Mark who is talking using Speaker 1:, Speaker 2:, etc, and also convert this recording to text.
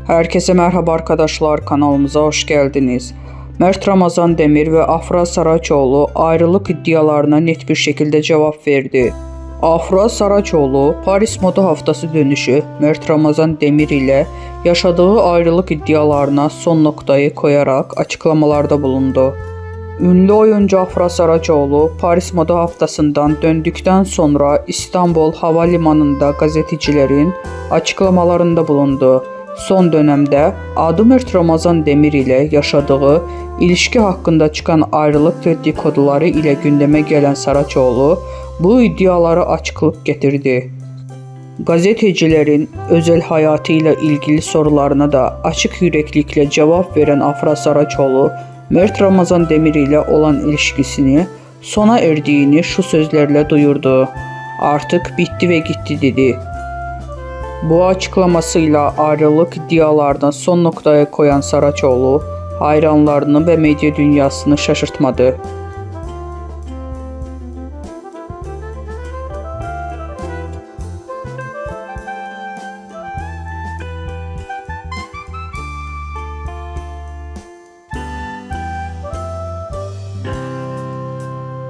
Speaker 1: Herkese merhaba arkadaşlar, kanalımıza hoş geldiniz. Mert Ramazan Demir ve Afra Saraçoğlu ayrılık iddialarına net bir şekilde cevap verdi. Afra Saraçoğlu, Paris Moda Haftası dönüşü Mert Ramazan Demir ile yaşadığı ayrılık iddialarına son noktayı koyarak açıklamalarda bulundu. Ünlü oyuncu Afra Saraçoğlu, Paris Moda Haftası'ndan döndükten sonra İstanbul Havalimanı'nda gazetecilerin açıklamalarında bulundu. Son dönemde adı Mert Ramazan Demir ile yaşadığı ilişki hakkında çıkan ayrılık dedikoduları ile gündeme gelen Saraçoğlu bu iddialara açıklık getirdi. Gazetecilerin özel hayatıyla ilgili sorularına da açık yüreklilikle cevap veren Afra Saraçoğlu, Mert Ramazan Demir ile olan ilişkisini sona erdiğini şu sözlerle duyurdu. "Artık bitti ve gitti" dedi. Bu açıklamasıyla ayrılık iddialarına son noktaya koyan Saraçoğlu, hayranlarını ve medya dünyasını şaşırtmadı.